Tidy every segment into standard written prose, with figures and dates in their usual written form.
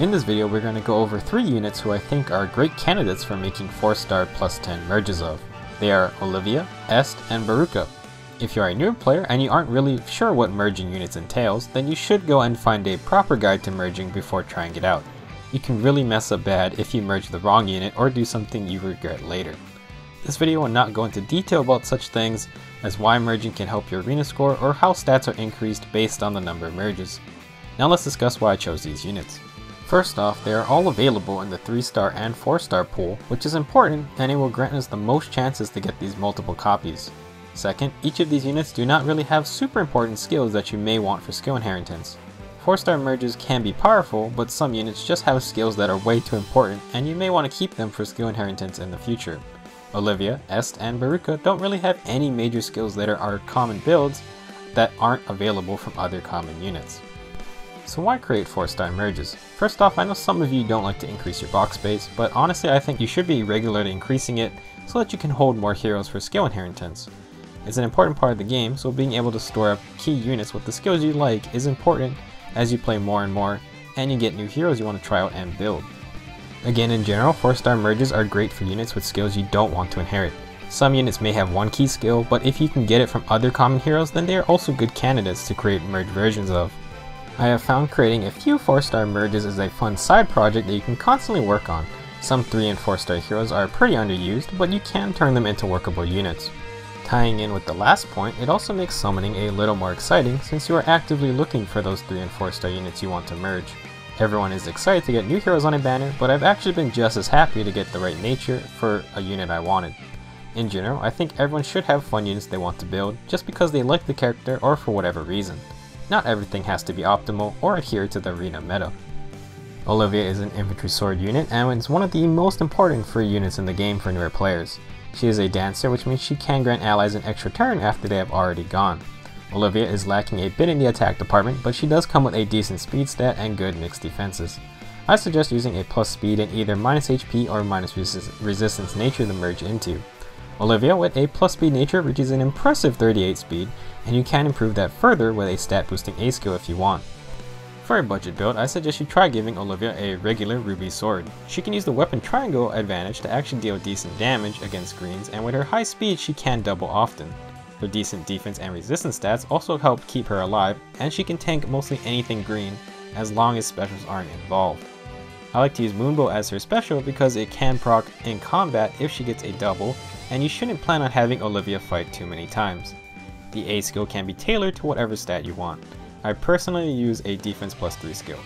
In this video we're going to go over 3 units who I think are great candidates for making 4-star plus 10 merges of. They are Olivia, Est, and Beruka. If you are a newer player and you aren't really sure what merging units entails, then you should go and find a proper guide to merging before trying it out. You can really mess up bad if you merge the wrong unit or do something you regret later. This video will not go into detail about such things as why merging can help your arena score or how stats are increased based on the number of merges. Now let's discuss why I chose these units. First off, they are all available in the 3-star and 4-star pool, which is important and it will grant us the most chances to get these multiple copies. Second, each of these units do not really have super important skills that you may want for skill inheritance. 4-star merges can be powerful, but some units just have skills that are way too important and you may want to keep them for skill inheritance in the future. Olivia, Est, and Beruka don't really have any major skills that are common builds that aren't available from other common units. So why create 4-star merges? First off, I know some of you don't like to increase your box space, but honestly I think you should be regularly increasing it so that you can hold more heroes for skill inheritance. It's an important part of the game, so being able to store up key units with the skills you like is important as you play more and more, and you get new heroes you want to try out and build. Again, in general, 4-star merges are great for units with skills you don't want to inherit. Some units may have one key skill, but if you can get it from other common heroes, then they are also good candidates to create merge versions of. I have found creating a few 4-star merges is a fun side project that you can constantly work on. Some 3 and 4-star heroes are pretty underused, but you can turn them into workable units. Tying in with the last point, it also makes summoning a little more exciting since you are actively looking for those 3 and 4-star units you want to merge. Everyone is excited to get new heroes on a banner, but I've actually been just as happy to get the right nature for a unit I wanted. In general, I think everyone should have fun units they want to build just because they like the character or for whatever reason. Not everything has to be optimal or adhere to the arena meta. Olivia is an infantry sword unit and is one of the most important free units in the game for newer players. She is a dancer, which means she can grant allies an extra turn after they have already gone. Olivia is lacking a bit in the attack department, but she does come with a decent speed stat and good mixed defenses. I suggest using a plus speed and either minus HP or minus resistance nature to merge into. Olivia with a plus speed nature reaches an impressive 38 speed, and you can improve that further with a stat boosting A skill if you want. For a budget build, I suggest you try giving Olivia a regular ruby sword. She can use the weapon triangle advantage to actually deal decent damage against greens, and with her high speed she can double often. Her decent defense and resistance stats also help keep her alive, and she can tank mostly anything green as long as specials aren't involved. I like to use Moonbow as her special because it can proc in combat if she gets a double, and you shouldn't plan on having Olivia fight too many times. The A skill can be tailored to whatever stat you want. I personally use a defense plus 3 skill.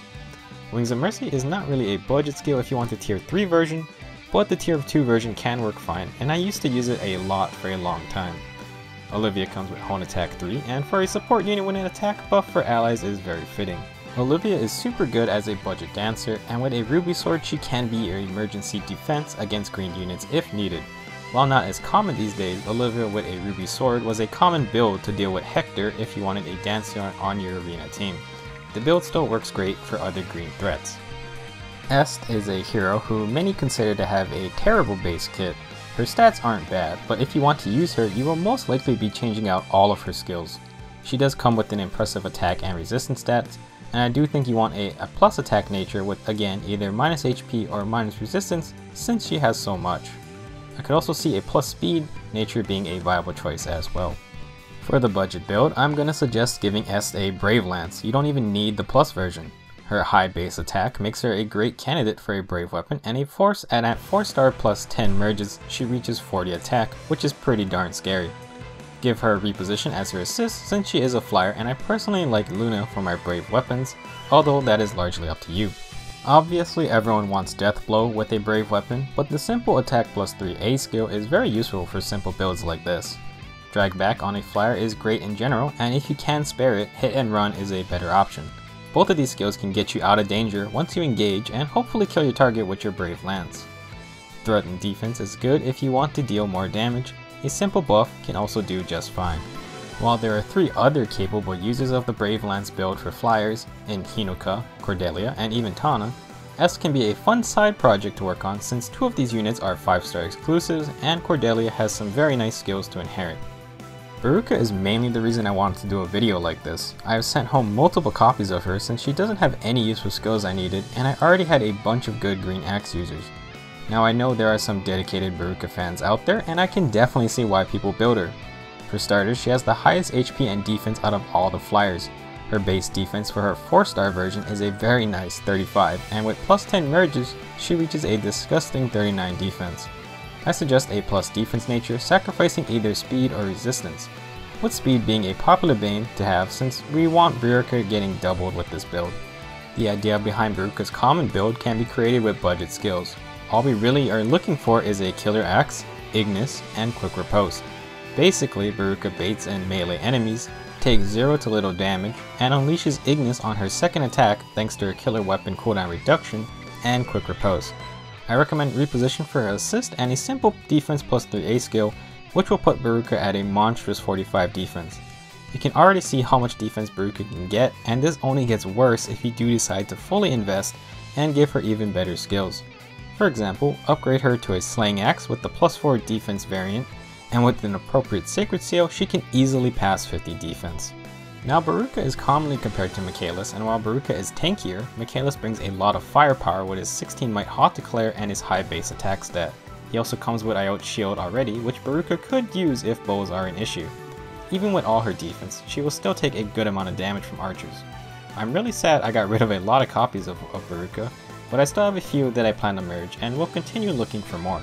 Wings of Mercy is not really a budget skill if you want the tier 3 version, but the tier 2 version can work fine, and I used to use it a lot for a long time. Olivia comes with Hone Attack 3, and for a support unit when an attack buff for allies is very fitting. Olivia is super good as a budget dancer, and with a ruby sword she can be your emergency defense against green units if needed. While not as common these days, Olivia with a ruby sword was a common build to deal with Hector if you wanted a dancer on your arena team. The build still works great for other green threats. Est is a hero who many consider to have a terrible base kit. Her stats aren't bad, but if you want to use her, you will most likely be changing out all of her skills. She does come with an impressive attack and resistance stats, and I do think you want a plus attack nature with, again, either minus HP or minus resistance since she has so much. I could also see a plus speed nature being a viable choice as well. For the budget build, I'm going to suggest giving Est a Brave Lance. You don't even need the plus version. Her high base attack makes her a great candidate for a brave weapon, and at 4-star plus 10 merges she reaches 40 attack, which is pretty darn scary. Give her reposition as her assist since she is a flyer, and I personally like Luna for my brave weapons, although that is largely up to you. Obviously everyone wants Death Blow with a brave weapon, but the simple attack plus 3 A skill is very useful for simple builds like this. Drag back on a flyer is great in general, and if you can spare it, hit and run is a better option. Both of these skills can get you out of danger once you engage and hopefully kill your target with your brave lance. Threatened defense is good if you want to deal more damage. A simple buff can also do just fine. While there are 3 other capable users of the Brave Lance build for flyers in Hinoka, Cordelia, and even Tana, Est can be a fun side project to work on since 2 of these units are 5-star exclusives and Cordelia has some very nice skills to inherit. Beruka is mainly the reason I wanted to do a video like this. I have sent home multiple copies of her since she doesn't have any useful skills I needed, and I already had a bunch of good green axe users. Now I know there are some dedicated Beruka fans out there, and I can definitely see why people build her. For starters, she has the highest HP and defense out of all the flyers. Her base defense for her 4-star version is a very nice 35, and with plus 10 merges, she reaches a disgusting 39 defense. I suggest a plus defense nature, sacrificing either speed or resistance, with speed being a popular bane to have since we want Beruka getting doubled with this build. The idea behind Beruka's common build can be created with budget skills. All we really are looking for is a killer axe, Ignis, and quick riposte. Basically, Beruka baits and melee enemies, takes 0 to little damage, and unleashes Ignis on her second attack thanks to her killer weapon cooldown reduction and quick riposte. I recommend reposition for her assist and a simple defense plus 3A skill, which will put Beruka at a monstrous 45 defense. You can already see how much defense Beruka can get, and this only gets worse if you do decide to fully invest and give her even better skills. For example, upgrade her to a slaying axe with the plus 4 defense variant, and with an appropriate sacred seal, she can easily pass 50 defense. Now Beruka is commonly compared to Michaelis, and while Beruka is tankier, Michaelis brings a lot of firepower with his 16 might hot declare and his high base attack stat. He also comes with Iota shield already, which Beruka could use if bows are an issue. Even with all her defense, she will still take a good amount of damage from archers. I'm really sad I got rid of a lot of copies of Beruka, but I still have a few that I plan to merge and will continue looking for more.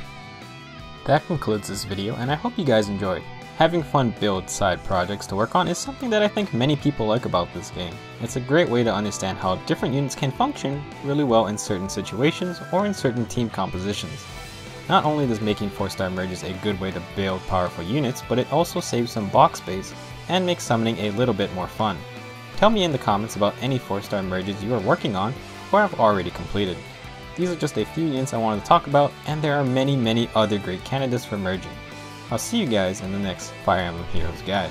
That concludes this video, and I hope you guys enjoyed. Having fun build side projects to work on is something that I think many people like about this game. It's a great way to understand how different units can function really well in certain situations or in certain team compositions. Not only does making 4-star merges a good way to build powerful units, but it also saves some box space and makes summoning a little bit more fun. Tell me in the comments about any 4-star merges you are working on or have already completed. These are just a few units I wanted to talk about, and there are many other great candidates for merging. I'll see you guys in the next Fire Emblem Heroes guide.